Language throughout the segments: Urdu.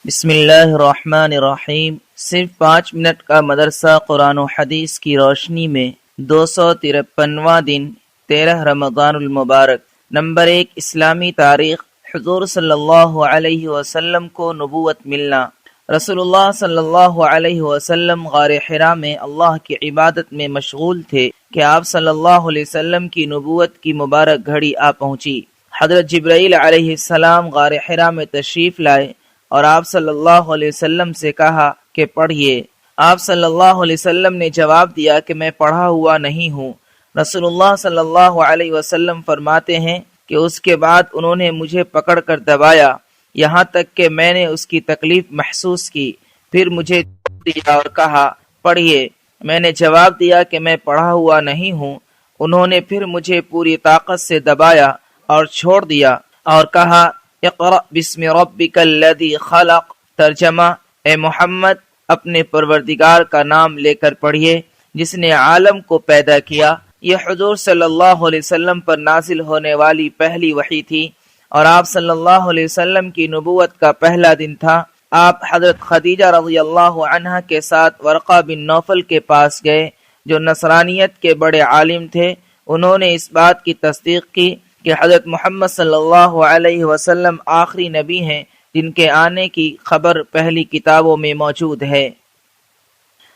بسم اللہ الرحمن الرحیم۔ صرف 5 منٹ کا مدرسہ قرآن و حدیث کی روشنی میں 253واں دن 13 رمضان المبارک۔ نمبر 1، اسلامی تاریخ۔ حضور صلی اللہ علیہ وسلم کو نبوت ملنا۔ رسول اللہ صلی اللہ علیہ وسلم غار حرا میں اللہ کی عبادت میں مشغول تھے کہ آپ صلی اللہ علیہ وسلم کی نبوت کی مبارک گھڑی آ پہنچی۔ حضرت جبرائیل علیہ السلام غار حرا میں تشریف لائے اور آپ صلی اللہ علیہ وسلم سے کہا کہ پڑھیے۔ آپ صلی اللہ علیہ وسلم نے جواب دیا کہ میں پڑھا ہوا نہیں ہوں۔ رسول اللہ صلی اللہ علیہ وسلم فرماتے ہیں کہ اس کے بعد انہوں نے مجھے پکڑ کر دبایا یہاں تک کہ میں نے اس کی تکلیف محسوس کی، پھر مجھے دیا اور کہا پڑھیے۔ میں نے جواب دیا کہ میں پڑھا ہوا نہیں ہوں۔ انہوں نے پھر مجھے پوری طاقت سے دبایا اور چھوڑ دیا اور کہا اقرأ بسم ربک الذی خلق۔ ترجمہ، اے محمد اپنے پروردگار کا نام لے کر پڑھیے جس نے عالم کو پیدا کیا۔ یہ حضور صلی اللہ علیہ وسلم پر نازل ہونے والی پہلی وحی تھی اور آپ صلی اللہ علیہ وسلم کی نبوت کا پہلا دن تھا۔ آپ حضرت خدیجہ رضی اللہ عنہا کے ساتھ ورقہ بن نوفل کے پاس گئے جو نصرانیت کے بڑے عالم تھے۔ انہوں نے اس بات کی تصدیق کی کہ حضرت محمد صلی اللہ علیہ وسلم آخری نبی ہیں جن کے آنے کی خبر پہلی کتابوں میں موجود ہے۔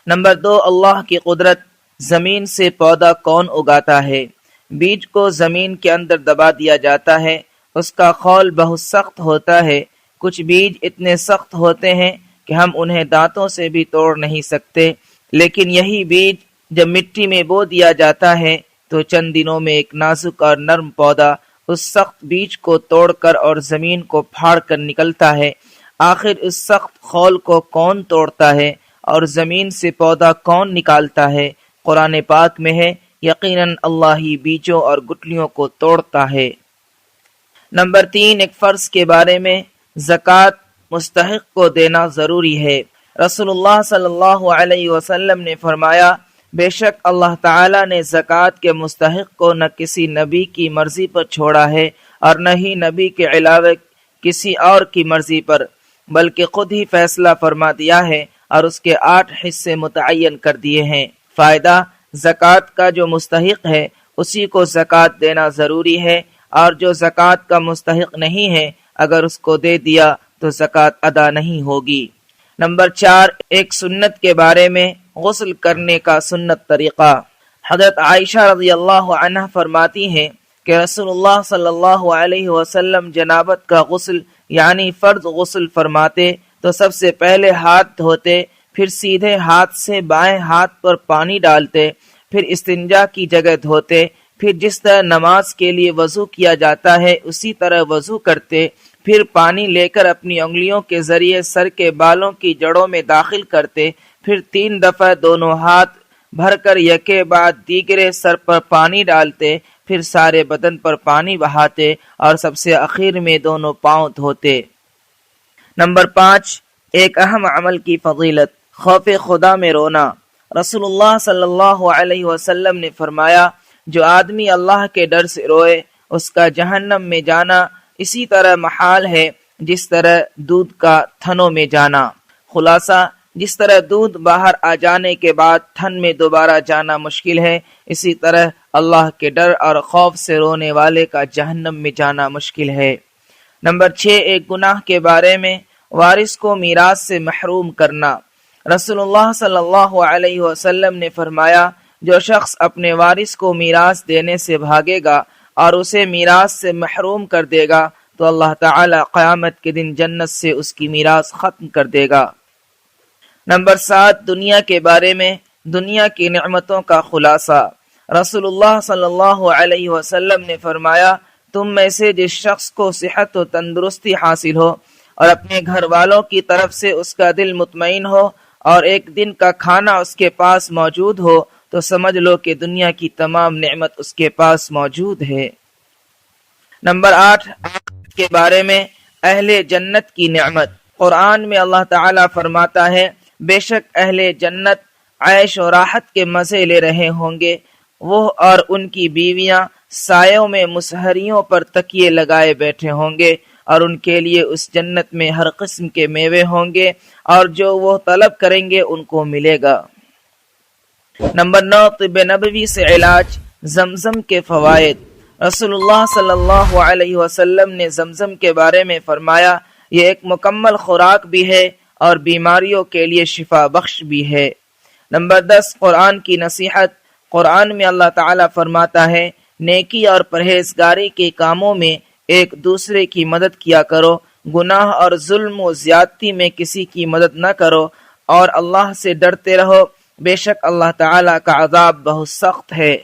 نمبر 2، اللہ کی قدرت۔ زمین سے پودا کون اگاتا ہے؟ بیج کو زمین کے اندر دبا دیا جاتا ہے۔ اس کا خول بہت سخت ہوتا ہے۔ کچھ بیج اتنے سخت ہوتے ہیں کہ ہم انہیں دانتوں سے بھی توڑ نہیں سکتے، لیکن یہی بیج جب مٹی میں بو دیا جاتا ہے تو چند دنوں میں ایک نازک اور نرم پودا اس سخت بیج کو توڑ کر اور زمین کو پھاڑ کر نکلتا ہے۔ آخر اس سخت خول کو کون توڑتا ہے اور زمین سے پودا کون نکالتا ہے؟ قرآن پاک میں ہے، یقیناً اللہ ہی بیجوں اور گٹلیوں کو توڑتا ہے۔ نمبر 3، ایک فرض کے بارے میں۔ زکوٰۃ مستحق کو دینا ضروری ہے۔ رسول اللہ صلی اللہ علیہ وسلم نے فرمایا، بے شک اللہ تعالیٰ نے زکوٰۃ کے مستحق کو نہ کسی نبی کی مرضی پر چھوڑا ہے اور نہ ہی نبی کے علاوہ کسی اور کی مرضی پر، بلکہ خود ہی فیصلہ فرما دیا ہے اور اس کے 8 حصے متعین کر دیے ہیں۔ فائدہ، زکوٰۃ کا جو مستحق ہے اسی کو زکوٰۃ دینا ضروری ہے، اور جو زکوٰۃ کا مستحق نہیں ہے اگر اس کو دے دیا تو زکوٰۃ ادا نہیں ہوگی۔ نمبر 4، ایک سنت کے بارے میں۔ غسل کرنے کا سنت طریقہ۔ حضرت عائشہ رضی اللہ عنہ فرماتی ہیں کہ رسول اللہ صلی اللہ علیہ وسلم جنابت کا غسل یعنی فرض غسل فرماتے تو سب سے پہلے ہاتھ دھوتے، پھر سیدھے ہاتھ سے بائیں ہاتھ پر پانی ڈالتے، پھر استنجا کی جگہ دھوتے، پھر جس طرح نماز کے لیے وضو کیا جاتا ہے اسی طرح وضو کرتے، پھر پانی لے کر اپنی انگلیوں کے ذریعے سر کے بالوں کی جڑوں میں داخل کرتے، پھر 3 دفعہ دونوں ہاتھ بھر کر یکے بعد دیگرے سر پر پانی ڈالتے، پھر سارے بدن پر پانی بہاتے اور سب سے اخیر میں دونوں پاؤں دھوتے۔ نمبر 5، ایک اہم عمل کی فضیلت۔ خوف خدا میں رونا۔ رسول اللہ صلی اللہ علیہ وسلم نے فرمایا، جو آدمی اللہ کے ڈر سے روئے اس کا جہنم میں جانا اسی طرح محال ہے جس طرح دودھ کا تھنوں میں جانا۔ خلاصہ، جس طرح دودھ باہر آ جانے کے بعد تھن میں دوبارہ جانا مشکل ہے، اسی طرح اللہ کے ڈر اور خوف سے رونے والے کا جہنم میں جانا مشکل ہے۔ نمبر 6، ایک گناہ کے بارے میں۔ وارث کو میراث سے محروم کرنا۔ رسول اللہ صلی اللہ علیہ وسلم نے فرمایا، جو شخص اپنے وارث کو میراث دینے سے بھاگے گا اور اسے میراث سے محروم کر دے گا تو اللہ تعالی قیامت کے دن جنت سے اس کی میراث ختم کر دے گا۔ نمبر 7، دنیا کے بارے میں۔ دنیا کی نعمتوں کا خلاصہ۔ رسول اللہ صلی اللہ علیہ وسلم نے فرمایا، تم میں سے جس شخص کو صحت و تندرستی حاصل ہو اور اپنے گھر والوں کی طرف سے اس کا دل مطمئن ہو اور ایک دن کا کھانا اس کے پاس موجود ہو تو سمجھ لو کہ دنیا کی تمام نعمت اس کے پاس موجود ہے۔ نمبر 8، آخرت کے بارے میں۔ اہل جنت کی نعمت۔ قرآن میں اللہ تعالیٰ فرماتا ہے، بے شک اہل جنت عیش و راحت کے مزے لے رہے ہوں گے، وہ اور ان کی بیویاں سایوں میں مسہریوں پر تکیے لگائے بیٹھے ہوں گے اور ان کے لیے اس جنت میں ہر قسم کے میوے ہوں گے اور جو وہ طلب کریں گے ان کو ملے گا۔ نمبر 9، طب نبوی سے علاج، زمزم کے فوائد۔ رسول اللہ صلی اللہ علیہ وسلم نے زمزم کے بارے میں فرمایا، یہ ایک مکمل خوراک بھی ہے اور بیماریوں کے لیے شفا بخش بھی ہے۔ نمبر 10، قرآن کی نصیحت۔ قرآن میں اللہ تعالیٰ فرماتا ہے، نیکی اور پرہیزگاری کے کاموں میں ایک دوسرے کی مدد کیا کرو، گناہ اور ظلم و زیادتی میں کسی کی مدد نہ کرو، اور اللہ سے ڈرتے رہو، بے شک اللہ تعالیٰ کا عذاب بہت سخت ہے۔